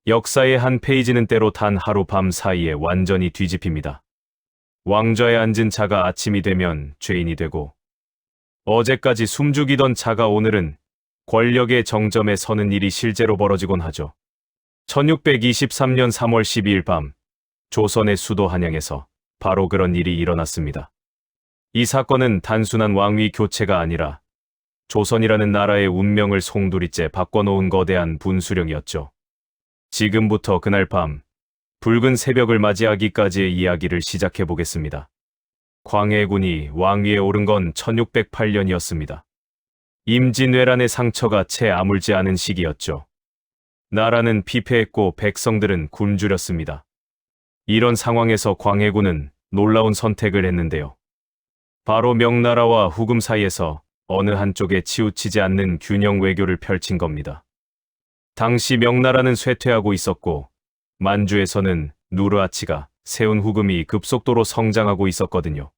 역사의 한 페이지는 때로 단 하룻밤 사이에 완전히 뒤집힙니다. 왕좌에 앉은 자가 아침이 되면 죄인이 되고, 어제까지 숨죽이던 자가 오늘은 권력의 정점에 서는 일이 실제로 벌어지곤 하죠. 1623년 3월 12일 밤, 조선의 수도 한양에서 바로 그런 일이 일어났습니다. 이 사건은 단순한 왕위 교체가 아니라 조선이라는 나라의 운명을 송두리째 바꿔놓은 거대한 분수령이었죠. 지금부터 그날 밤, 붉은 새벽을 맞이하기까지의 이야기를 시작해 보겠습니다. 광해군이 왕위에 오른 건 1608년이었습니다. 임진왜란의 상처가 채 아물지 않은 시기였죠. 나라는 피폐했고 백성들은 굶주렸습니다. 이런 상황에서 광해군은 놀라운 선택을 했는데요. 바로 명나라와 후금 사이에서 어느 한쪽에 치우치지 않는 균형 외교를 펼친 겁니다. 당시 명나라는 쇠퇴하고 있었고, 만주에서는 누르하치가 세운 후금이 급속도로 성장하고 있었거든요.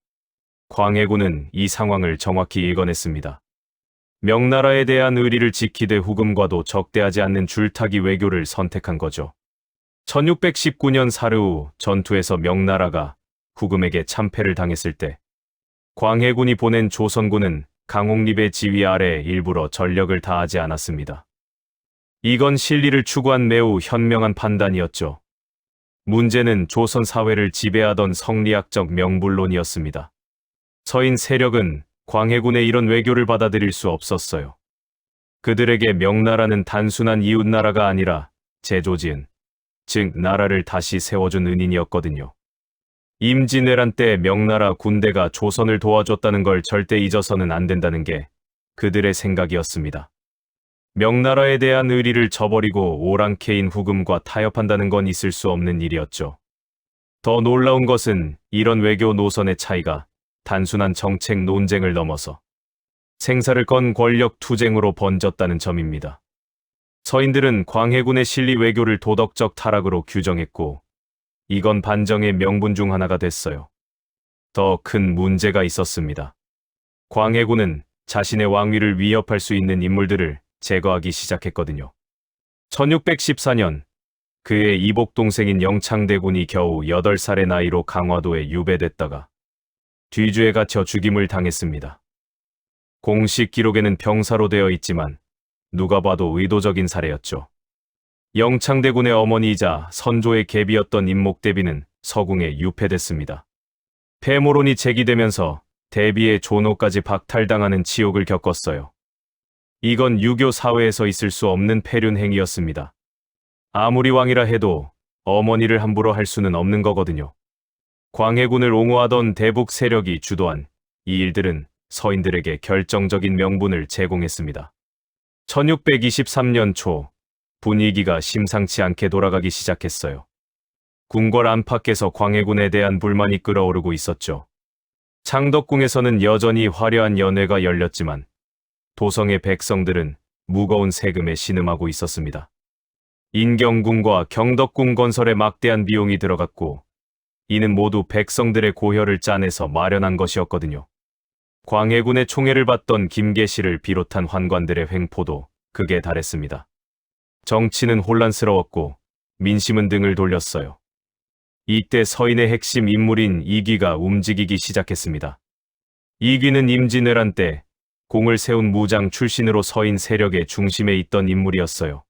광해군은 이 상황을 정확히 읽어냈습니다. 명나라에 대한 의리를 지키되 후금과도 적대하지 않는 줄타기 외교를 선택한 거죠. 1619년 사르후 전투에서 명나라가 후금에게 참패를 당했을 때 광해군이 보낸 조선군은 강홍립의 지휘 아래 일부러 전력을 다하지 않았습니다. 이건 실리를 추구한 매우 현명한 판단이었죠. 문제는 조선 사회를 지배하던 성리학적 명분론이었습니다. 서인 세력은 광해군의 이런 외교를 받아들일 수 없었어요. 그들에게 명나라는 단순한 이웃나라가 아니라 제조지은, 즉 나라를 다시 세워준 은인이었거든요. 임진왜란 때 명나라 군대가 조선을 도와줬다는 걸 절대 잊어서는 안 된다는 게 그들의 생각이었습니다. 명나라에 대한 의리를 저버리고 오랑캐인 후금과 타협한다는 건 있을 수 없는 일이었죠. 더 놀라운 것은 이런 외교 노선의 차이가 단순한 정책 논쟁을 넘어서 생사를 건 권력 투쟁으로 번졌다는 점입니다. 서인들은 광해군의 실리 외교를 도덕적 타락으로 규정했고, 이건 반정의 명분 중 하나가 됐어요. 더 큰 문제가 있었습니다. 광해군은 자신의 왕위를 위협할 수 있는 인물들을 제거하기 시작했거든요. 1614년, 그의 이복 동생인 영창대군이 겨우 8살의 나이로 강화도에 유배됐다가 뒤주에 갇혀 죽임을 당했습니다. 공식 기록에는 병사로 되어 있지만 누가 봐도 의도적인 사례였죠. 영창대군의 어머니이자 선조의 계비였던 임목대비는 서궁에 유폐됐습니다. 폐모론이 제기되면서 대비의 존호까지 박탈당하는 치욕을 겪었어요. 이건 유교 사회에서 있을 수 없는 폐륜 행위였습니다. 아무리 왕이라 해도 어머니를 함부로 할 수는 없는 거거든요. 광해군을 옹호하던 대북 세력이 주도한 이 일들은 서인들에게 결정적인 명분을 제공했습니다. 1623년 초, 분위기가 심상치 않게 돌아가기 시작했어요. 궁궐 안팎에서 광해군에 대한 불만이 끓어오르고 있었죠. 창덕궁에서는 여전히 화려한 연회가 열렸지만 도성의 백성들은 무거운 세금에 신음하고 있었습니다. 인경궁과 경덕궁 건설에 막대한 비용이 들어갔고, 이는 모두 백성들의 고혈을 짜내서 마련한 것이었거든요. 광해군의 총애를 받던 김계시를 비롯한 환관들의 횡포도 극에 달했습니다. 정치는 혼란스러웠고 민심은 등을 돌렸어요. 이때 서인의 핵심 인물인 이귀가 움직이기 시작했습니다. 이귀는 임진왜란 때 공을 세운 무장 출신으로 서인 세력의 중심에 있던 인물이었어요.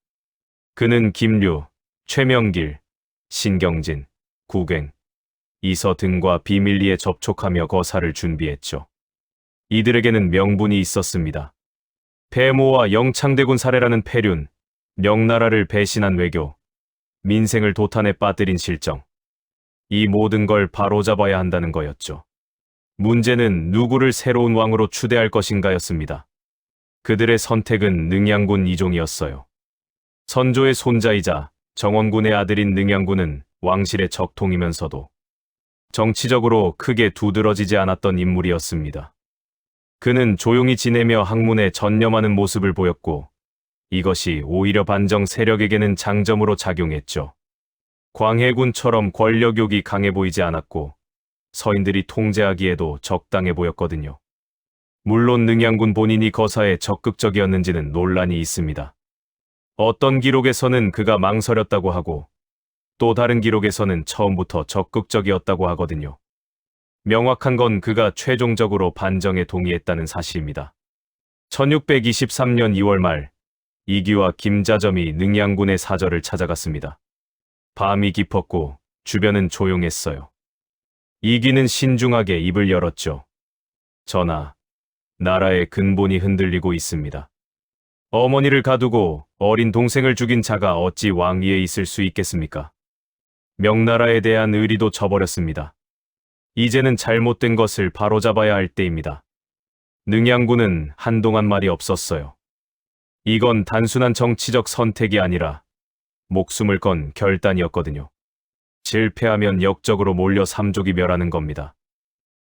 그는 김류, 최명길, 신경진, 구갱, 이서 등과 비밀리에 접촉하며 거사를 준비했죠. 이들에게는 명분이 있었습니다. 폐모와 영창대군 사례라는 폐륜, 명나라를 배신한 외교, 민생을 도탄에 빠뜨린 실정, 이 모든 걸 바로잡아야 한다는 거였죠. 문제는 누구를 새로운 왕으로 추대할 것인가였습니다. 그들의 선택은 능양군 이종이었어요. 선조의 손자이자 정원군의 아들인 능양군은 왕실의 적통이면서도 정치적으로 크게 두드러지지 않았던 인물이었습니다. 그는 조용히 지내며 학문에 전념하는 모습을 보였고, 이것이 오히려 반정 세력에게는 장점으로 작용했죠. 광해군처럼 권력욕이 강해 보이지 않았고 서인들이 통제하기에도 적당해 보였거든요. 물론 능양군 본인이 거사에 적극적이었는지는 논란이 있습니다. 어떤 기록에서는 그가 망설였다고 하고 또 다른 기록에서는 처음부터 적극적이었다고 하거든요. 명확한 건 그가 최종적으로 반정에 동의했다는 사실입니다. 1623년 2월 말 이기와 김자점이 능양군의 사절을 찾아갔습니다. 밤이 깊었고 주변은 조용했어요. 이기는 신중하게 입을 열었죠. 전하, 나라의 근본이 흔들리고 있습니다. 어머니를 가두고 어린 동생을 죽인 자가 어찌 왕위에 있을 수 있겠습니까? 명나라에 대한 의리도 저버렸습니다. 이제는 잘못된 것을 바로잡아야 할 때입니다. 능양군은 한동안 말이 없었어요. 이건 단순한 정치적 선택이 아니라 목숨을 건 결단이었거든요. 실패하면 역적으로 몰려 삼족이 멸하는 겁니다.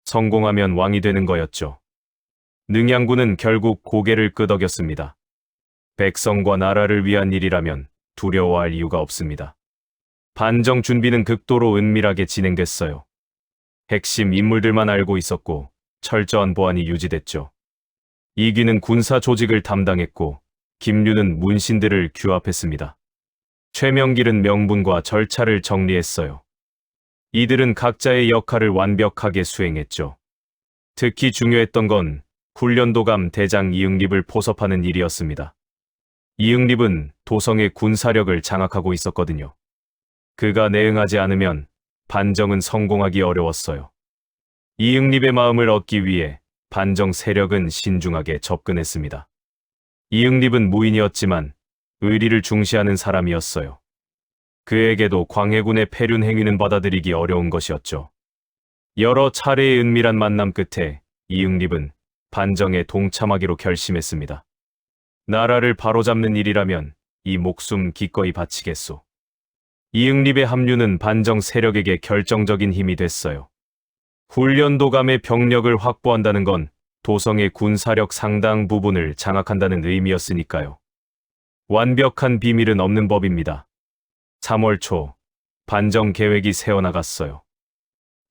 성공하면 왕이 되는 거였죠. 능양군은 결국 고개를 끄덕였습니다. 백성과 나라를 위한 일이라면 두려워할 이유가 없습니다. 반정 준비는 극도로 은밀하게 진행됐어요. 핵심 인물들만 알고 있었고 철저한 보안이 유지됐죠. 이기는 군사 조직을 담당했고 김류는 문신들을 규합했습니다. 최명길은 명분과 절차를 정리했어요. 이들은 각자의 역할을 완벽하게 수행했죠. 특히 중요했던 건 훈련도감 대장 이응립을 포섭하는 일이었습니다. 이응립은 도성의 군사력을 장악하고 있었거든요. 그가 내응하지 않으면 반정은 성공하기 어려웠어요. 이응립의 마음을 얻기 위해 반정 세력은 신중하게 접근했습니다. 이응립은 무인이었지만 의리를 중시하는 사람이었어요. 그에게도 광해군의 패륜 행위는 받아들이기 어려운 것이었죠. 여러 차례의 은밀한 만남 끝에 이응립은 반정에 동참하기로 결심했습니다. 나라를 바로잡는 일이라면 이 목숨 기꺼이 바치겠소. 이응립의 합류는 반정 세력에게 결정적인 힘이 됐어요. 훈련도감의 병력을 확보한다는 건 도성의 군사력 상당 부분을 장악한다는 의미였으니까요. 완벽한 비밀은 없는 법입니다. 3월 초, 반정 계획이 새어나갔어요.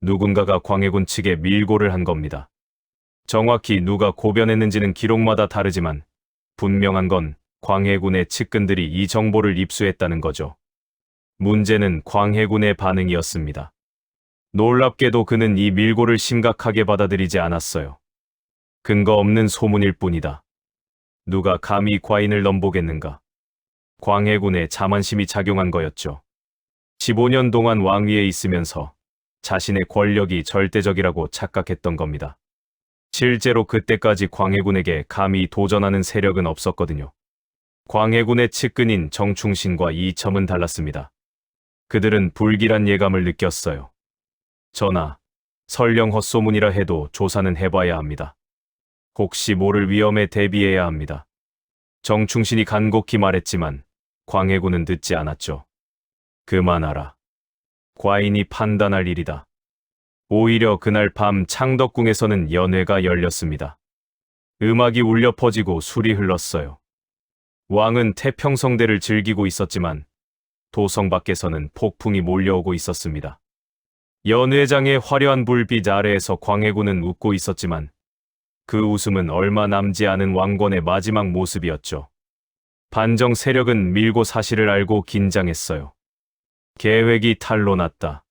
누군가가 광해군 측에 밀고를 한 겁니다. 정확히 누가 고변했는지는 기록마다 다르지만 분명한 건 광해군의 측근들이 이 정보를 입수했다는 거죠. 문제는 광해군의 반응이었습니다. 놀랍게도 그는 이 밀고를 심각하게 받아들이지 않았어요. 근거 없는 소문일 뿐이다. 누가 감히 과인을 넘보겠는가. 광해군의 자만심이 작용한 거였죠. 15년 동안 왕위에 있으면서 자신의 권력이 절대적이라고 착각했던 겁니다. 실제로 그때까지 광해군에게 감히 도전하는 세력은 없었거든요. 광해군의 측근인 정충신과 이첨은 달랐습니다. 그들은 불길한 예감을 느꼈어요. 전하, 설령 헛소문이라 해도 조사는 해봐야 합니다. 혹시 모를 위험에 대비해야 합니다. 정충신이 간곡히 말했지만 광해군은 듣지 않았죠. 그만하라. 과인이 판단할 일이다. 오히려 그날 밤 창덕궁에서는 연회가 열렸습니다. 음악이 울려 퍼지고 술이 흘렀어요. 왕은 태평성대를 즐기고 있었지만 도성 밖에서는 폭풍이 몰려오고 있었습니다. 연회장의 화려한 불빛 아래에서 광해군은 웃고 있었지만 그 웃음은 얼마 남지 않은 왕권의 마지막 모습이었죠. 반정 세력은 밀고 사실을 알고 긴장했어요. 계획이 탄로났다.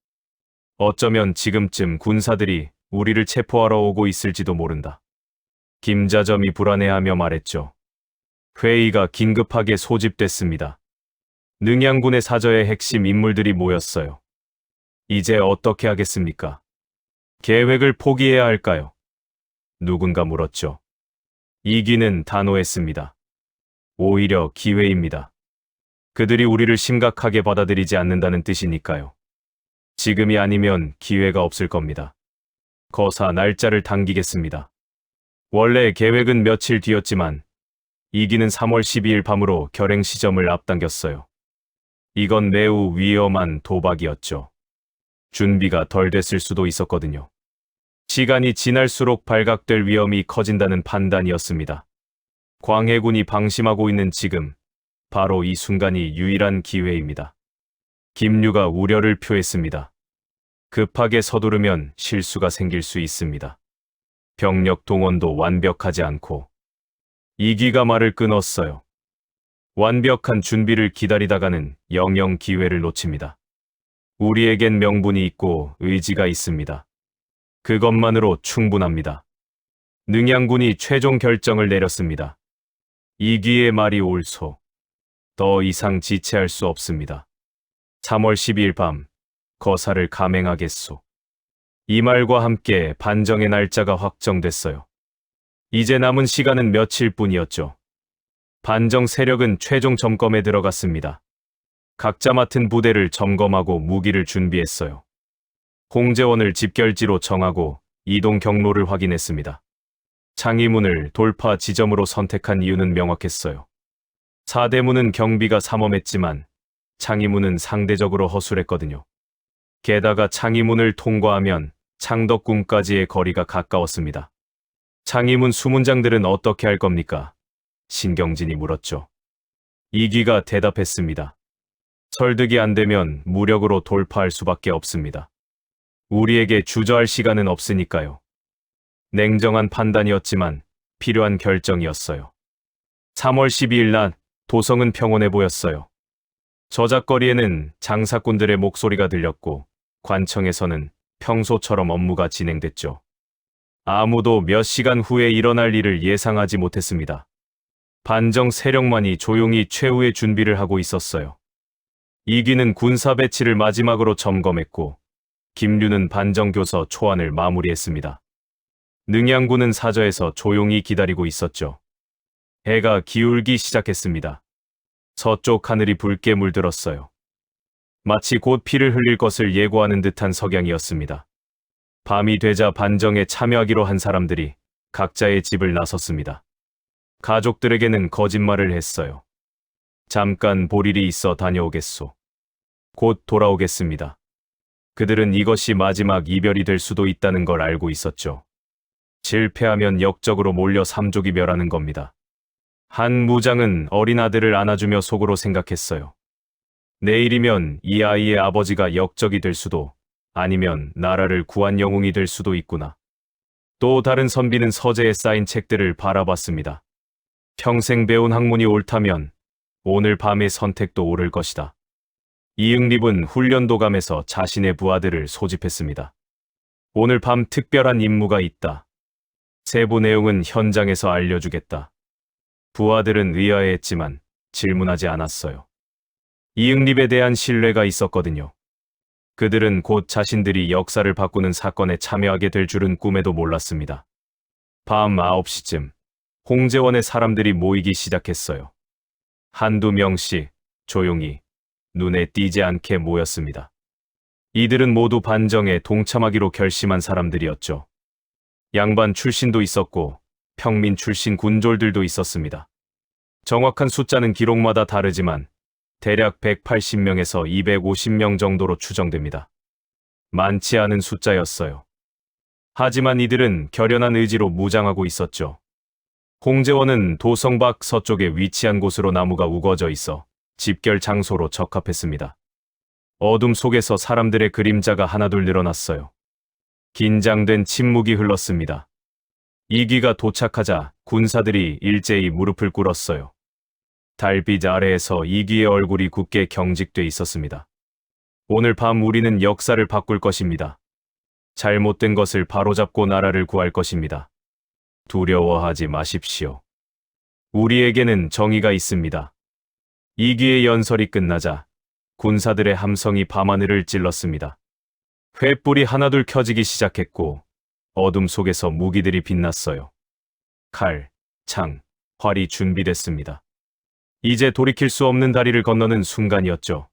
어쩌면 지금쯤 군사들이 우리를 체포하러 오고 있을지도 모른다. 김자점이 불안해하며 말했죠. 회의가 긴급하게 소집됐습니다. 능양군의 사저에 핵심 인물들이 모였어요. 이제 어떻게 하겠습니까? 계획을 포기해야 할까요? 누군가 물었죠. 이기는 단호했습니다. 오히려 기회입니다. 그들이 우리를 심각하게 받아들이지 않는다는 뜻이니까요. 지금이 아니면 기회가 없을 겁니다. 거사 날짜를 당기겠습니다. 원래 계획은 며칠 뒤였지만 이기는 3월 12일 밤으로 결행 시점을 앞당겼어요. 이건 매우 위험한 도박이었죠. 준비가 덜 됐을 수도 있었거든요. 시간이 지날수록 발각될 위험이 커진다는 판단이었습니다. 광해군이 방심하고 있는 지금, 바로 이 순간이 유일한 기회입니다. 김류가 우려를 표했습니다. 급하게 서두르면 실수가 생길 수 있습니다. 병력 동원도 완벽하지 않고. 이기가 말을 끊었어요. 완벽한 준비를 기다리다가는 영영 기회를 놓칩니다. 우리에겐 명분이 있고 의지가 있습니다. 그것만으로 충분합니다. 능양군이 최종 결정을 내렸습니다. 이귀의 말이 옳소. 더 이상 지체할 수 없습니다. 3월 12일 밤 거사를 감행하겠소. 이 말과 함께 반정의 날짜가 확정됐어요. 이제 남은 시간은 며칠뿐이었죠. 반정 세력은 최종 점검에 들어갔습니다. 각자 맡은 부대를 점검하고 무기를 준비했어요. 홍제원을 집결지로 정하고 이동 경로를 확인했습니다. 창의문을 돌파 지점으로 선택한 이유는 명확했어요. 사대문은 경비가 삼엄했지만 창의문은 상대적으로 허술했거든요. 게다가 창의문을 통과하면 창덕궁까지의 거리가 가까웠습니다. 창의문 수문장들은 어떻게 할 겁니까? 신경진이 물었죠. 이귀가 대답했습니다. 설득이 안 되면 무력으로 돌파할 수밖에 없습니다. 우리에게 주저할 시간은 없으니까요. 냉정한 판단이었지만 필요한 결정이었어요. 3월 12일 낮 도성은 평온해 보였어요. 저작거리에는 장사꾼들의 목소리가 들렸고 관청에서는 평소처럼 업무가 진행됐죠. 아무도 몇 시간 후에 일어날 일을 예상하지 못했습니다. 반정 세력만이 조용히 최후의 준비를 하고 있었어요. 이귀는 군사 배치를 마지막으로 점검했고 김류는 반정교서 초안을 마무리했습니다. 능양군은 사저에서 조용히 기다리고 있었죠. 해가 기울기 시작했습니다. 서쪽 하늘이 붉게 물들었어요. 마치 곧 피를 흘릴 것을 예고하는 듯한 석양이었습니다. 밤이 되자 반정에 참여하기로 한 사람들이 각자의 집을 나섰습니다. 가족들에게는 거짓말을 했어요. 잠깐 볼 일이 있어 다녀오겠소. 곧 돌아오겠습니다. 그들은 이것이 마지막 이별이 될 수도 있다는 걸 알고 있었죠. 실패하면 역적으로 몰려 삼족이 멸하는 겁니다. 한 무장은 어린 아들을 안아주며 속으로 생각했어요. 내일이면 이 아이의 아버지가 역적이 될 수도, 아니면 나라를 구한 영웅이 될 수도 있구나. 또 다른 선비는 서재에 쌓인 책들을 바라봤습니다. 평생 배운 학문이 옳다면 오늘 밤의 선택도 옳을 것이다. 이응립은 훈련도감에서 자신의 부하들을 소집했습니다. 오늘 밤 특별한 임무가 있다. 세부 내용은 현장에서 알려주겠다. 부하들은 의아해했지만 질문하지 않았어요. 이응립에 대한 신뢰가 있었거든요. 그들은 곧 자신들이 역사를 바꾸는 사건에 참여하게 될 줄은 꿈에도 몰랐습니다. 밤 9시쯤 홍제원의 사람들이 모이기 시작했어요. 한두 명씩 조용히 눈에 띄지 않게 모였습니다. 이들은 모두 반정에 동참하기로 결심한 사람들이었죠. 양반 출신도 있었고 평민 출신 군졸들도 있었습니다. 정확한 숫자는 기록마다 다르지만 대략 180명에서 250명 정도로 추정됩니다. 많지 않은 숫자였어요. 하지만 이들은 결연한 의지로 무장하고 있었죠. 홍제원은 도성 밖 서쪽에 위치한 곳으로 나무가 우거져 있어 집결 장소로 적합했습니다. 어둠 속에서 사람들의 그림자가 하나둘 늘어났어요. 긴장된 침묵이 흘렀습니다. 이귀가 도착하자 군사들이 일제히 무릎을 꿇었어요. 달빛 아래에서 이귀의 얼굴이 굳게 경직돼 있었습니다. 오늘 밤 우리는 역사를 바꿀 것입니다. 잘못된 것을 바로잡고 나라를 구할 것입니다. 두려워하지 마십시오. 우리에게는 정의가 있습니다. 이귀의 연설이 끝나자 군사들의 함성이 밤하늘을 찔렀습니다. 횃불이 하나둘 켜지기 시작했고 어둠 속에서 무기들이 빛났어요. 칼, 창, 활이 준비됐습니다. 이제 돌이킬 수 없는 다리를 건너는 순간이었죠.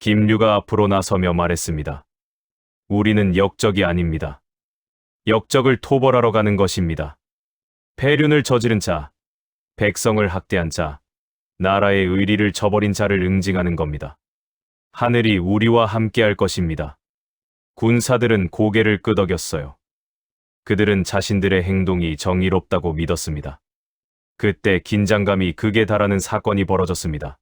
김류가 앞으로 나서며 말했습니다. 우리는 역적이 아닙니다. 역적을 토벌하러 가는 것입니다. 폐륜을 저지른 자, 백성을 학대한 자, 나라의 의리를 저버린 자를 응징하는 겁니다. 하늘이 우리와 함께할 것입니다. 군사들은 고개를 끄덕였어요. 그들은 자신들의 행동이 정의롭다고 믿었습니다. 그때 긴장감이 극에 달하는 사건이 벌어졌습니다.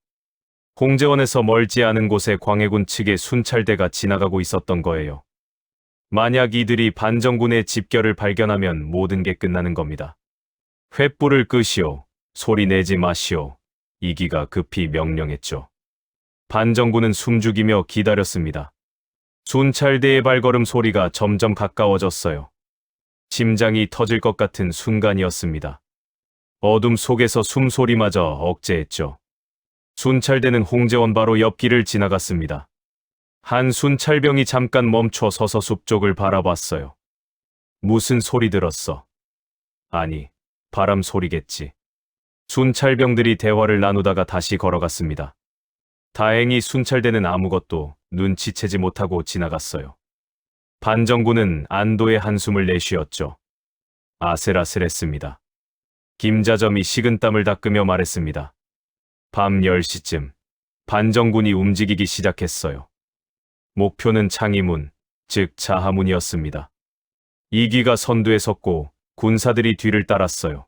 홍제원에서 멀지 않은 곳에 광해군 측의 순찰대가 지나가고 있었던 거예요. 만약 이들이 반정군의 집결을 발견하면 모든 게 끝나는 겁니다. 횃불을 끄시오. 소리 내지 마시오. 이기가 급히 명령했죠. 반정군은 숨죽이며 기다렸습니다. 순찰대의 발걸음 소리가 점점 가까워졌어요. 심장이 터질 것 같은 순간이었습니다. 어둠 속에서 숨소리마저 억제했죠. 순찰대는 홍제원 바로 옆 길을 지나갔습니다. 한 순찰병이 잠깐 멈춰 서서 숲 쪽을 바라봤어요. 무슨 소리 들었어? 아니, 바람 소리겠지. 순찰병들이 대화를 나누다가 다시 걸어갔습니다. 다행히 순찰대는 아무것도 눈치채지 못하고 지나갔어요. 반정군은 안도의 한숨을 내쉬었죠. 아슬아슬했습니다. 김자점이 식은땀을 닦으며 말했습니다. 밤 10시쯤 반정군이 움직이기 시작했어요. 목표는 창의문, 즉 자하문이었습니다. 이기가 선두에 섰고 군사들이 뒤를 따랐어요.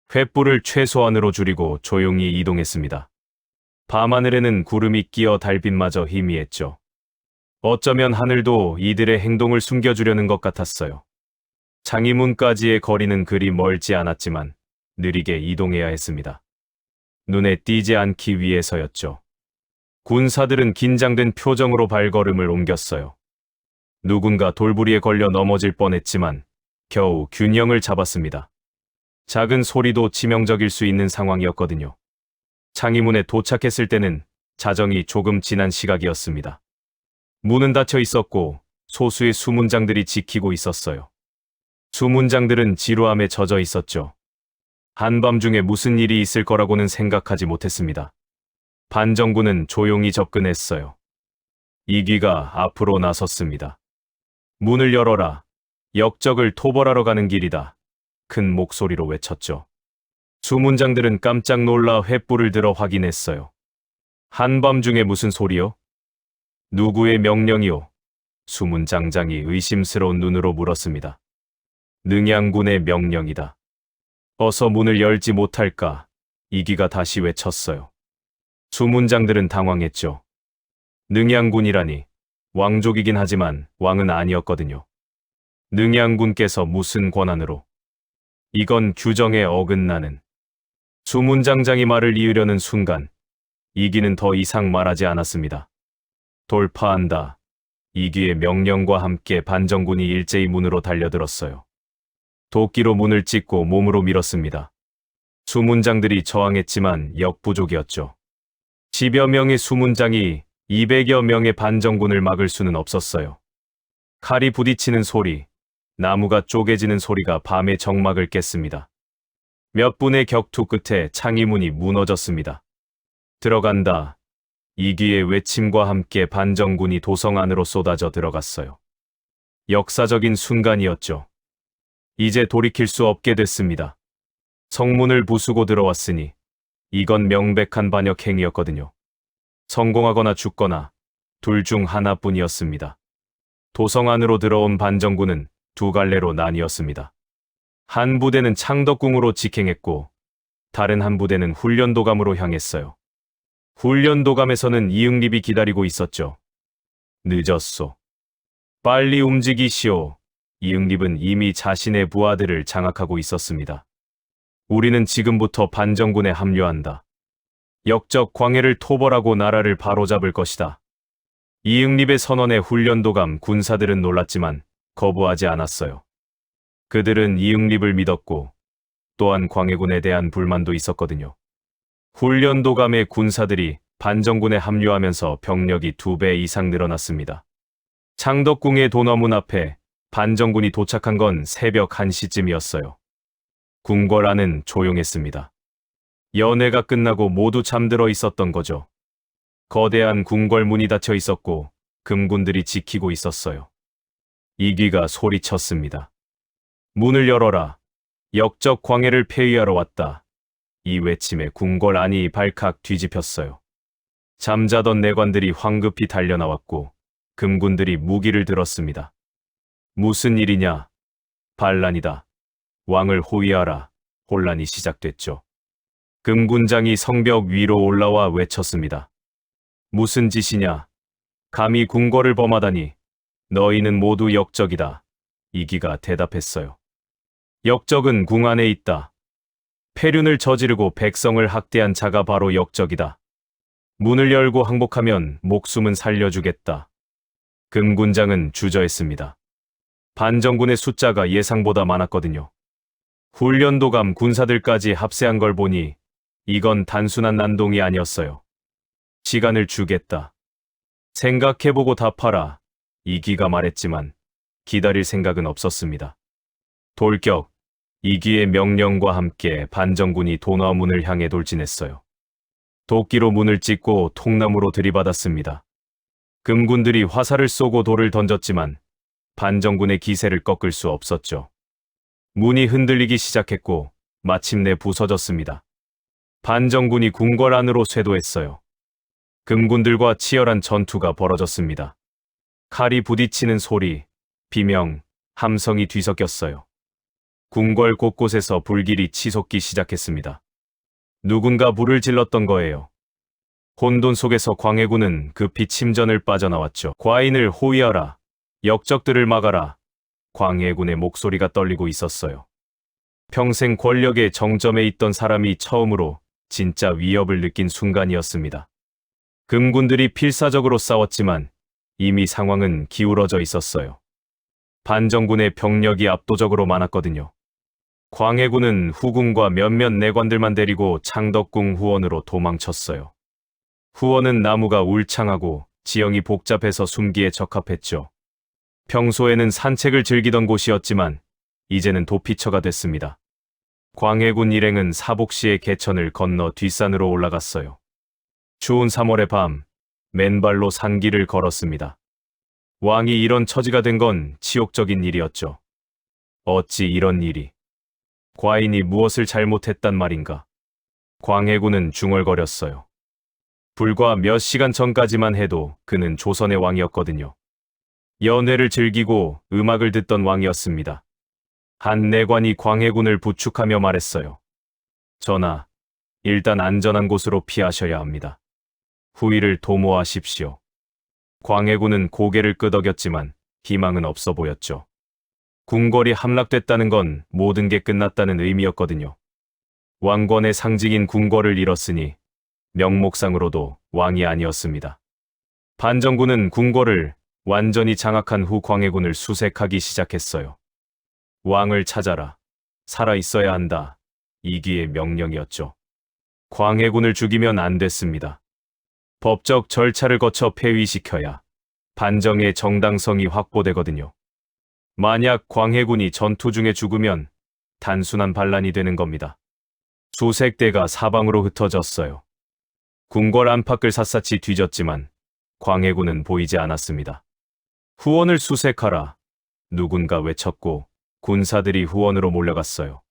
횃불을 최소한으로 줄이고 조용히 이동했습니다. 밤하늘에는 구름이 끼어 달빛마저 희미했죠. 어쩌면 하늘도 이들의 행동을 숨겨주려는 것 같았어요. 창의문까지의 거리는 그리 멀지 않았지만 느리게 이동해야 했습니다. 눈에 띄지 않기 위해서였죠. 군사들은 긴장된 표정으로 발걸음을 옮겼어요. 누군가 돌부리에 걸려 넘어질 뻔했지만 겨우 균형을 잡았습니다. 작은 소리도 치명적일 수 있는 상황이었거든요. 창의문에 도착했을 때는 자정이 조금 지난 시각이었습니다. 문은 닫혀 있었고 소수의 수문장들이 지키고 있었어요. 수문장들은 지루함에 젖어 있었죠. 한밤중에 무슨 일이 있을 거라고는 생각하지 못했습니다. 반정군은 조용히 접근했어요. 이귀가 앞으로 나섰습니다. 문을 열어라. 역적을 토벌하러 가는 길이다. 큰 목소리로 외쳤죠. 수문장들은 깜짝 놀라 횃불을 들어 확인했어요. 한밤중에 무슨 소리요? 누구의 명령이요? 수문장장이 의심스러운 눈으로 물었습니다. 능양군의 명령이다. 어서 문을 열지 못할까? 이귀가 다시 외쳤어요. 수문장들은 당황했죠. 능양군이라니, 왕족이긴 하지만 왕은 아니었거든요. 능양군께서 무슨 권한으로? 이건 규정에 어긋나는. 수문장장이 말을 이으려는 순간 이귀는 더 이상 말하지 않았습니다. 돌파한다. 이귀의 명령과 함께 반정군이 일제히 문으로 달려들었어요. 도끼로 문을 찍고 몸으로 밀었습니다. 수문장들이 저항했지만 역부족이었죠. 10여 명의 수문장이 200여 명의 반정군을 막을 수는 없었어요. 칼이 부딪히는 소리, 나무가 쪼개지는 소리가 밤의 정막을 깼습니다. 몇 분의 격투 끝에 창의문이 무너졌습니다. 들어간다. 이귀의 외침과 함께 반정군이 도성 안으로 쏟아져 들어갔어요. 역사적인 순간이었죠. 이제 돌이킬 수 없게 됐습니다. 성문을 부수고 들어왔으니 이건 명백한 반역 행위였거든요. 성공하거나 죽거나 둘 중 하나뿐이었습니다. 도성 안으로 들어온 반정군은 두 갈래로 나뉘었습니다. 한 부대는 창덕궁으로 직행했고 다른 한 부대는 훈련도감으로 향했어요. 훈련도감에서는 이응립이 기다리고 있었죠. 늦었소. 빨리 움직이시오. 이응립은 이미 자신의 부하들을 장악하고 있었습니다. 우리는 지금부터 반정군에 합류한다. 역적 광해를 토벌하고 나라를 바로잡을 것이다. 이응립의 선언에 훈련도감 군사들은 놀랐지만 거부하지 않았어요. 그들은 이응립을 믿었고 또한 광해군에 대한 불만도 있었거든요. 훈련도감의 군사들이 반정군에 합류하면서 병력이 2배 이상 늘어났습니다. 창덕궁의 도너문 앞에 반정군이 도착한 건 새벽 1시쯤이었어요. 궁궐 안은 조용했습니다. 연회가 끝나고 모두 잠들어 있었던 거죠. 거대한 궁궐 문이 닫혀 있었고 금군들이 지키고 있었어요. 이귀가 소리쳤습니다. 문을 열어라. 역적 광해를 폐위하러 왔다. 이 외침에 궁궐 안이 발칵 뒤집혔어요. 잠자던 내관들이 황급히 달려나왔고 금군들이 무기를 들었습니다. 무슨 일이냐? 반란이다. 왕을 호위하라. 혼란이 시작됐죠. 금군장이 성벽 위로 올라와 외쳤습니다. 무슨 짓이냐? 감히 궁궐을 범하다니. 너희는 모두 역적이다. 이귀가 대답했어요. 역적은 궁 안에 있다. 폐륜을 저지르고 백성을 학대한 자가 바로 역적이다. 문을 열고 항복하면 목숨은 살려주겠다. 금군장은 주저했습니다. 반정군의 숫자가 예상보다 많았거든요. 훈련도감 군사들까지 합세한 걸 보니 이건 단순한 난동이 아니었어요. 시간을 주겠다. 생각해보고 답하라. 이기가 말했지만 기다릴 생각은 없었습니다. 돌격! 이기의 명령과 함께 반정군이 도나문을 향해 돌진했어요. 도끼로 문을 찍고 통나무로 들이받았습니다. 금군들이 화살을 쏘고 돌을 던졌지만 반정군의 기세를 꺾을 수 없었죠. 문이 흔들리기 시작했고 마침내 부서졌습니다. 반정군이 궁궐 안으로 쇄도했어요. 금군들과 치열한 전투가 벌어졌습니다. 칼이 부딪히는 소리, 비명, 함성이 뒤섞였어요. 궁궐 곳곳에서 불길이 치솟기 시작했습니다. 누군가 불을 질렀던 거예요. 혼돈 속에서 광해군은 급히 침전을 빠져나왔죠. 과인을 호위하라. 역적들을 막아라. 광해군의 목소리가 떨리고 있었어요. 평생 권력의 정점에 있던 사람이 처음으로 진짜 위협을 느낀 순간이었습니다. 금군들이 필사적으로 싸웠지만 이미 상황은 기울어져 있었어요. 반정군의 병력이 압도적으로 많았거든요. 광해군은 후궁과 몇몇 내관들만 데리고 창덕궁 후원으로 도망쳤어요. 후원은 나무가 울창하고 지형이 복잡해서 숨기에 적합했죠. 평소에는 산책을 즐기던 곳이었지만 이제는 도피처가 됐습니다. 광해군 일행은 사복시의 개천을 건너 뒷산으로 올라갔어요. 추운 3월의 밤, 맨발로 산길을 걸었습니다. 왕이 이런 처지가 된 건 치욕적인 일이었죠. 어찌 이런 일이? 과인이 무엇을 잘못했단 말인가? 광해군은 중얼거렸어요. 불과 몇 시간 전까지만 해도 그는 조선의 왕이었거든요. 연회를 즐기고 음악을 듣던 왕이었습니다. 한 내관이 광해군을 부축하며 말했어요. 전하, 일단 안전한 곳으로 피하셔야 합니다. 후위를 도모하십시오. 광해군은 고개를 끄덕였지만 희망은 없어 보였죠. 궁궐이 함락됐다는 건 모든 게 끝났다는 의미였거든요. 왕권의 상징인 궁궐을 잃었으니 명목상으로도 왕이 아니었습니다. 반정군은 궁궐을 완전히 장악한 후 광해군을 수색하기 시작했어요. 왕을 찾아라. 살아 있어야 한다. 이기의 명령이었죠. 광해군을 죽이면 안 됐습니다. 법적 절차를 거쳐 폐위시켜야 반정의 정당성이 확보되거든요. 만약 광해군이 전투 중에 죽으면 단순한 반란이 되는 겁니다. 수색대가 사방으로 흩어졌어요. 궁궐 안팎을 샅샅이 뒤졌지만 광해군은 보이지 않았습니다. 후원을 수색하라. 누군가 외쳤고 군사들이 후원으로 몰려갔어요.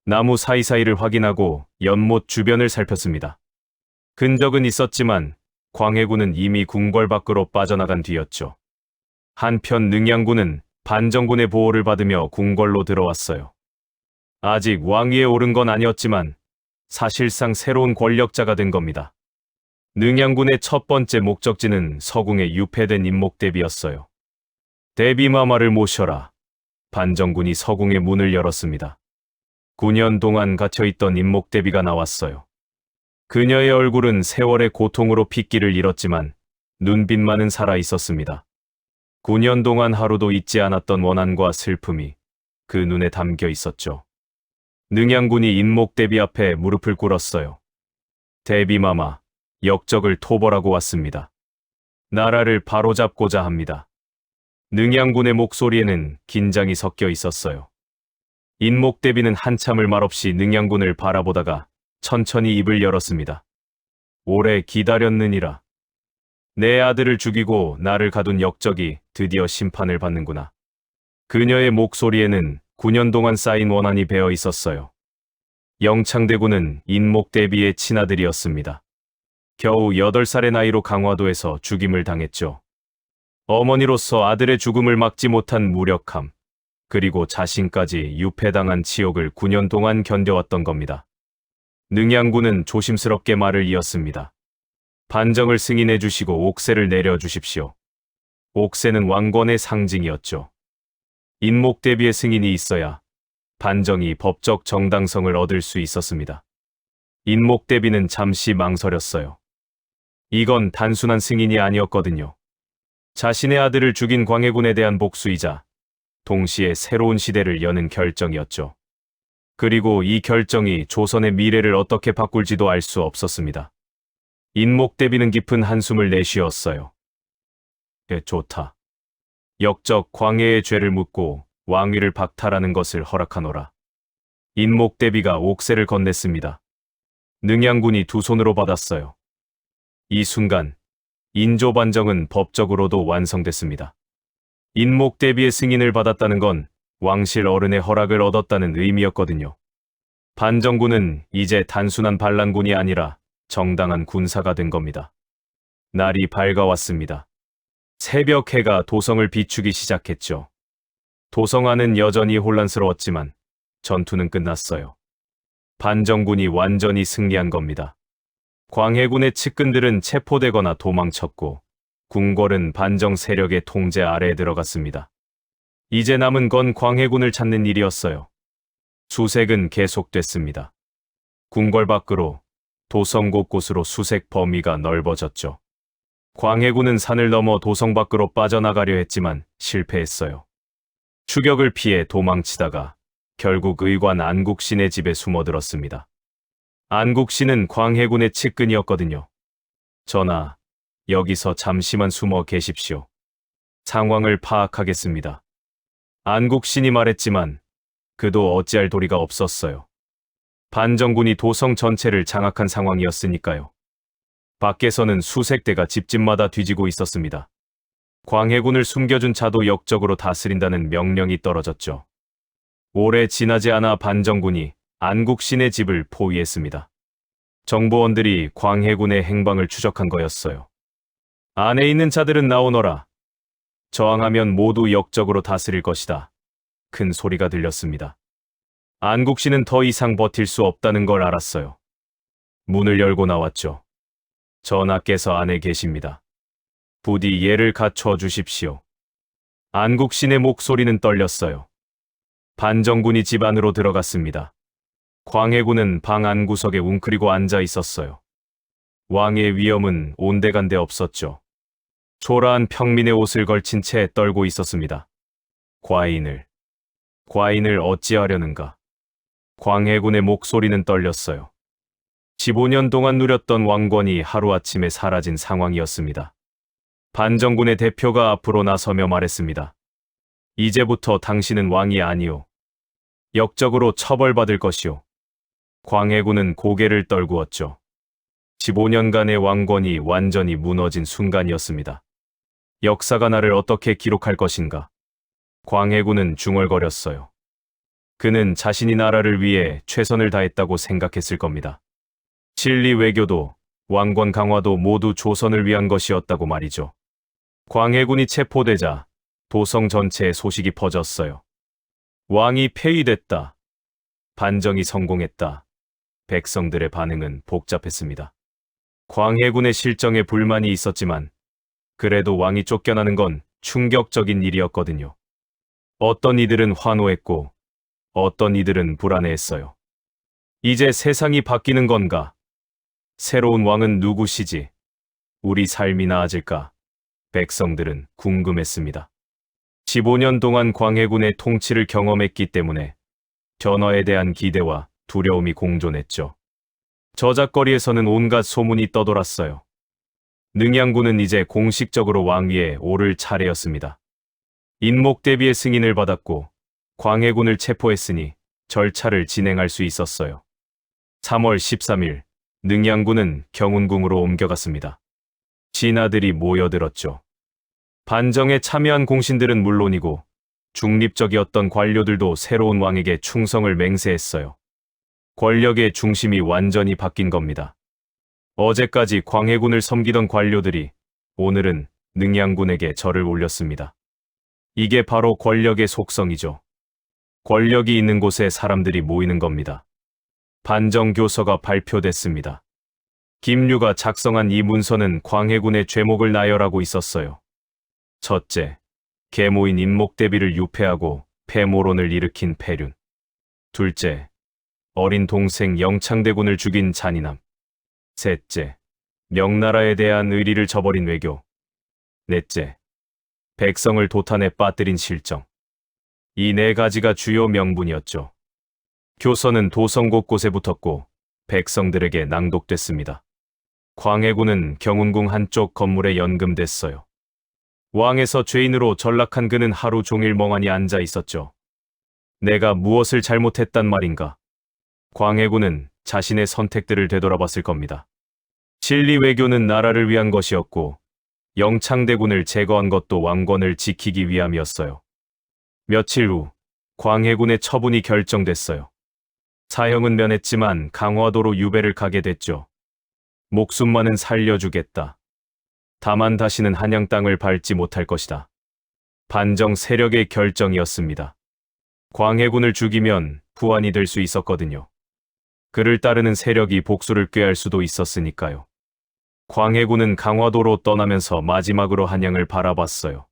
나무 사이사이를 확인하고 연못 주변을 살폈습니다. 근적은 있었지만 광해군은 이미 궁궐 밖으로 빠져나간 뒤였죠. 한편 능양군은 반정군의 보호를 받으며 궁궐로 들어왔어요. 아직 왕위에 오른 건 아니었지만 사실상 새로운 권력자가 된 겁니다. 능양군의 첫 번째 목적지는 서궁에 유폐된 인목대비였어요. 대비마마를 모셔라. 반정군이 서궁의 문을 열었습니다. 9년 동안 갇혀있던 인목대비가 나왔어요. 그녀의 얼굴은 세월의 고통으로 핏기를 잃었지만 눈빛만은 살아있었습니다. 9년 동안 하루도 잊지 않았던 원한과 슬픔이 그 눈에 담겨 있었죠. 능양군이 인목대비 앞에 무릎을 꿇었어요. 대비마마, 역적을 토벌하고 왔습니다. 나라를 바로잡고자 합니다. 능양군의 목소리에는 긴장이 섞여 있었어요. 인목대비는 한참을 말없이 능양군을 바라보다가 천천히 입을 열었습니다. 오래 기다렸느니라. 내 아들을 죽이고 나를 가둔 역적이 드디어 심판을 받는구나. 그녀의 목소리에는 9년 동안 쌓인 원한이 배어 있었어요. 영창대군은 인목대비의 친아들이었습니다. 겨우 8살의 나이로 강화도에서 죽임을 당했죠. 어머니로서 아들의 죽음을 막지 못한 무력함, 그리고 자신까지 유폐당한 치욕을 9년 동안 견뎌왔던 겁니다. 능양군은 조심스럽게 말을 이었습니다. 반정을 승인해 주시고 옥새를 내려 주십시오. 옥새는 왕권의 상징이었죠. 인목대비의 승인이 있어야 반정이 법적 정당성을 얻을 수 있었습니다. 인목대비는 잠시 망설였어요. 이건 단순한 승인이 아니었거든요. 자신의 아들을 죽인 광해군에 대한 복수이자 동시에 새로운 시대를 여는 결정이었죠. 그리고 이 결정이 조선의 미래를 어떻게 바꿀지도 알 수 없었습니다. 인목대비는 깊은 한숨을 내쉬었어요. 좋다. 역적 광해의 죄를 묻고 왕위를 박탈하는 것을 허락하노라. 인목대비가 옥새를 건넸습니다. 능양군이 두 손으로 받았어요. 이 순간 인조반정은 법적으로도 완성됐습니다. 인목대비의 승인을 받았다는 건 왕실 어른의 허락을 얻었다는 의미였거든요. 반정군은 이제 단순한 반란군이 아니라 정당한 군사가 된 겁니다. 날이 밝아왔습니다. 새벽 해가 도성을 비추기 시작했죠. 도성 안은 여전히 혼란스러웠지만 전투는 끝났어요. 반정군이 완전히 승리한 겁니다. 광해군의 측근들은 체포되거나 도망쳤고 궁궐은 반정 세력의 통제 아래에 들어갔습니다. 이제 남은 건 광해군을 찾는 일이었어요. 수색은 계속됐습니다. 궁궐 밖으로 도성 곳곳으로 수색 범위가 넓어졌죠. 광해군은 산을 넘어 도성 밖으로 빠져나가려 했지만 실패했어요. 추격을 피해 도망치다가 결국 의관 안국신의 집에 숨어들었습니다. 안국신은 광해군의 측근이었거든요. 전하, 여기서 잠시만 숨어 계십시오. 상황을 파악하겠습니다. 안국신이 말했지만 그도 어찌할 도리가 없었어요. 반정군이 도성 전체를 장악한 상황이었으니까요. 밖에서는 수색대가 집집마다 뒤지고 있었습니다. 광해군을 숨겨준 자도 역적으로 다스린다는 명령이 떨어졌죠. 오래 지나지 않아 반정군이 안국신의 집을 포위했습니다. 정보원들이 광해군의 행방을 추적한 거였어요. 안에 있는 자들은 나오너라. 저항하면 모두 역적으로 다스릴 것이다. 큰 소리가 들렸습니다. 안국신은 더 이상 버틸 수 없다는 걸 알았어요. 문을 열고 나왔죠. 전하께서 안에 계십니다. 부디 예를 갖춰 주십시오. 안국신의 목소리는 떨렸어요. 반정군이 집 안으로 들어갔습니다. 광해군은 방 안구석에 웅크리고 앉아 있었어요. 왕의 위엄은 온데간데 없었죠. 초라한 평민의 옷을 걸친 채 떨고 있었습니다. 과인을 어찌하려는가? 광해군의 목소리는 떨렸어요. 15년 동안 누렸던 왕권이 하루아침에 사라진 상황이었습니다. 반정군의 대표가 앞으로 나서며 말했습니다. 이제부터 당신은 왕이 아니오. 역적으로 처벌받을 것이오. 광해군은 고개를 떨구었죠. 15년간의 왕권이 완전히 무너진 순간이었습니다. 역사가 나를 어떻게 기록할 것인가? 광해군은 중얼거렸어요. 그는 자신이 나라를 위해 최선을 다했다고 생각했을 겁니다. 진리 외교도 왕권 강화도 모두 조선을 위한 것이었다고 말이죠. 광해군이 체포되자 도성 전체에 소식이 퍼졌어요. 왕이 폐위됐다. 반정이 성공했다. 백성들의 반응은 복잡했습니다. 광해군의 실정에 불만이 있었지만 그래도 왕이 쫓겨나는 건 충격적인 일이었거든요. 어떤 이들은 환호했고 어떤 이들은 불안해했어요. 이제 세상이 바뀌는 건가? 새로운 왕은 누구시지? 우리 삶이 나아질까? 백성들은 궁금했습니다. 15년 동안 광해군의 통치를 경험했기 때문에 전화에 대한 기대와 두려움이 공존했죠. 저작거리에서는 온갖 소문이 떠돌았어요. 능양군은 이제 공식적으로 왕위에 오를 차례였습니다. 인목대비의 승인을 받았고 광해군을 체포했으니 절차를 진행할 수 있었어요. 3월 13일 능양군은 경운궁으로 옮겨갔습니다. 진아들이 모여들었죠. 반정에 참여한 공신들은 물론이고 중립적이었던 관료들도 새로운 왕에게 충성을 맹세했어요. 권력의 중심이 완전히 바뀐 겁니다. 어제까지 광해군을 섬기던 관료들이 오늘은 능양군에게 절을 올렸습니다. 이게 바로 권력의 속성이죠. 권력이 있는 곳에 사람들이 모이는 겁니다. 반정교서가 발표됐습니다. 김류가 작성한 이 문서는 광해군의 죄목을 나열하고 있었어요. 첫째, 계모인 인목대비를 유폐하고 패모론을 일으킨 패륜. 둘째, 어린 동생 영창대군을 죽인 잔인함. 셋째, 명나라에 대한 의리를 저버린 외교. 넷째, 백성을 도탄에 빠뜨린 실정. 이 네 가지가 주요 명분이었죠. 교서는 도성 곳곳에 붙었고 백성들에게 낭독됐습니다. 광해군은 경운궁 한쪽 건물에 연금됐어요. 왕에서 죄인으로 전락한 그는 하루 종일 멍하니 앉아 있었죠. 내가 무엇을 잘못했단 말인가? 광해군은 자신의 선택들을 되돌아봤을 겁니다. 진리 외교는 나라를 위한 것이었고 영창대군을 제거한 것도 왕권을 지키기 위함이었어요. 며칠 후 광해군의 처분이 결정됐어요. 사형은 면했지만 강화도로 유배를 가게 됐죠. 목숨만은 살려주겠다. 다만 다시는 한양 땅을 밟지 못할 것이다. 반정 세력의 결정이었습니다. 광해군을 죽이면 후환이 될 수 있었거든요. 그를 따르는 세력이 복수를 꾀할 수도 있었으니까요. 광해군은 강화도로 떠나면서 마지막으로 한양을 바라봤어요.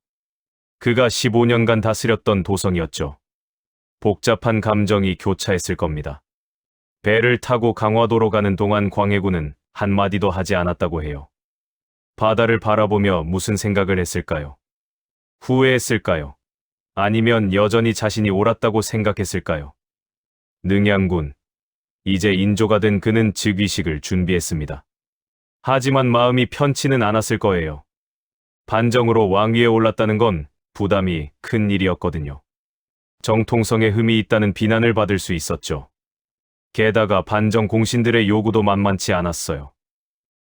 그가 15년간 다스렸던 도성이었죠. 복잡한 감정이 교차했을 겁니다. 배를 타고 강화도로 가는 동안 광해군은 한마디도 하지 않았다고 해요. 바다를 바라보며 무슨 생각을 했을까요? 후회했을까요? 아니면 여전히 자신이 옳았다고 생각했을까요? 능양군. 이제 인조가 된 그는 즉위식을 준비했습니다. 하지만 마음이 편치는 않았을 거예요. 반정으로 왕위에 올랐다는 건 부담이 큰 일이었거든요. 정통성에 흠이 있다는 비난을 받을 수 있었죠. 게다가 반정 공신들의 요구도 만만치 않았어요.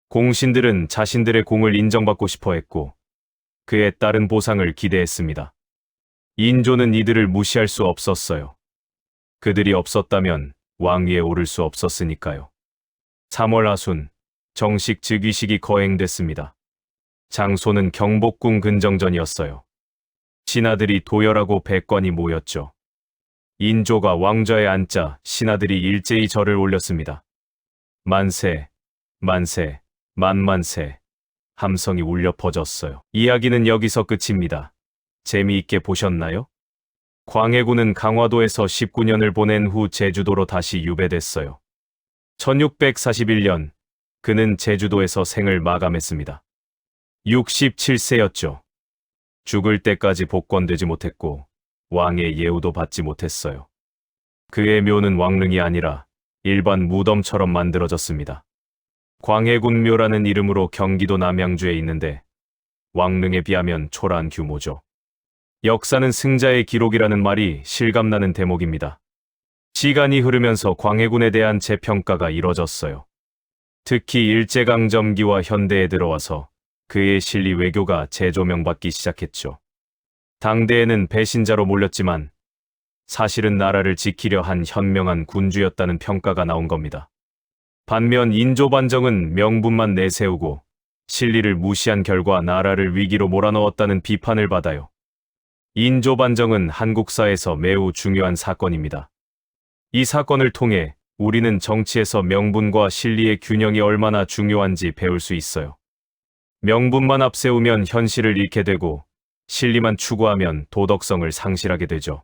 공신들은 자신들의 공을 인정받고 싶어 했고 그에 따른 보상을 기대했습니다. 인조는 이들을 무시할 수 없었어요. 그들이 없었다면 왕위에 오를 수 없었으니까요. 3월 하순, 정식 즉위식이 거행됐습니다. 장소는 경복궁 근정전이었어요. 신하들이 도열하고 백관이 모였죠. 인조가 왕좌에 앉자 신하들이 일제히 절을 올렸습니다. 만세, 만세, 만만세. 함성이 울려 퍼졌어요. 이야기는 여기서 끝입니다. 재미있게 보셨나요? 광해군은 강화도에서 19년을 보낸 후 제주도로 다시 유배됐어요. 1641년, 그는 제주도에서 생을 마감했습니다. 67세였죠. 죽을 때까지 복권되지 못했고 왕의 예우도 받지 못했어요. 그의 묘는 왕릉이 아니라 일반 무덤처럼 만들어졌습니다. 광해군 묘라는 이름으로 경기도 남양주에 있는데 왕릉에 비하면 초라한 규모죠. 역사는 승자의 기록이라는 말이 실감나는 대목입니다. 시간이 흐르면서 광해군에 대한 재평가가 이뤄졌어요. 특히 일제강점기와 현대에 들어와서 그의 실리 외교가 재조명받기 시작했죠. 당대에는 배신자로 몰렸지만 사실은 나라를 지키려 한 현명한 군주였다는 평가가 나온 겁니다. 반면 인조반정은 명분만 내세우고 실리를 무시한 결과 나라를 위기로 몰아넣었다는 비판을 받아요. 인조반정은 한국사에서 매우 중요한 사건입니다. 이 사건을 통해 우리는 정치에서 명분과 실리의 균형이 얼마나 중요한지 배울 수 있어요. 명분만 앞세우면 현실을 잃게 되고 실리만 추구하면 도덕성을 상실하게 되죠.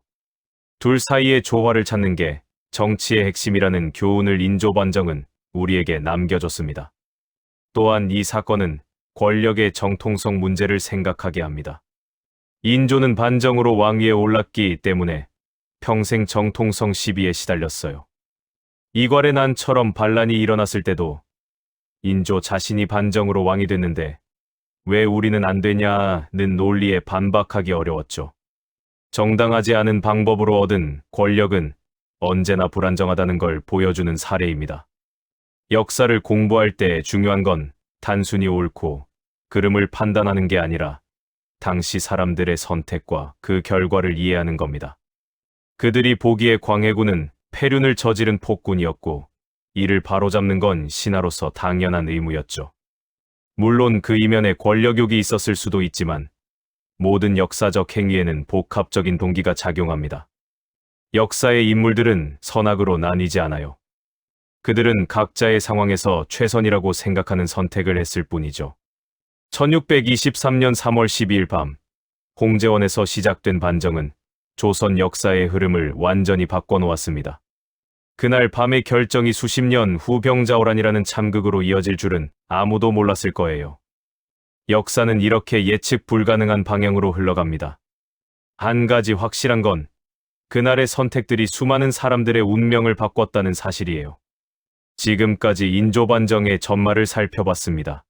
둘 사이의 조화를 찾는 게 정치의 핵심이라는 교훈을 인조반정은 우리에게 남겨줬습니다. 또한 이 사건은 권력의 정통성 문제를 생각하게 합니다. 인조는 반정으로 왕위에 올랐기 때문에 평생 정통성 시비에 시달렸어요. 이괄의 난처럼 반란이 일어났을 때도 인조 자신이 반정으로 왕이 됐는데 왜 우리는 안 되냐는 논리에 반박하기 어려웠죠. 정당하지 않은 방법으로 얻은 권력은 언제나 불안정하다는 걸 보여주는 사례입니다. 역사를 공부할 때 중요한 건 단순히 옳고 그름을 판단하는 게 아니라 당시 사람들의 선택과 그 결과를 이해하는 겁니다. 그들이 보기에 광해군은 폐륜을 저지른 폭군이었고 이를 바로잡는 건 신하로서 당연한 의무였죠. 물론 그 이면에 권력욕이 있었을 수도 있지만 모든 역사적 행위에는 복합적인 동기가 작용합니다. 역사의 인물들은 선악으로 나뉘지 않아요. 그들은 각자의 상황에서 최선이라고 생각하는 선택을 했을 뿐이죠. 1623년 3월 12일 밤, 홍제원에서 시작된 반정은 조선 역사의 흐름을 완전히 바꿔놓았습니다. 그날 밤의 결정이 수십 년 후 병자호란이라는 참극으로 이어질 줄은 아무도 몰랐을 거예요. 역사는 이렇게 예측 불가능한 방향으로 흘러갑니다. 한 가지 확실한 건 그날의 선택들이 수많은 사람들의 운명을 바꿨다는 사실이에요. 지금까지 인조반정의 전말을 살펴봤습니다.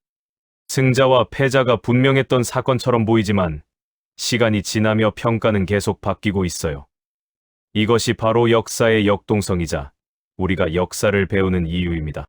승자와 패자가 분명했던 사건처럼 보이지만 시간이 지나며 평가는 계속 바뀌고 있어요. 이것이 바로 역사의 역동성이자 우리가 역사를 배우는 이유입니다.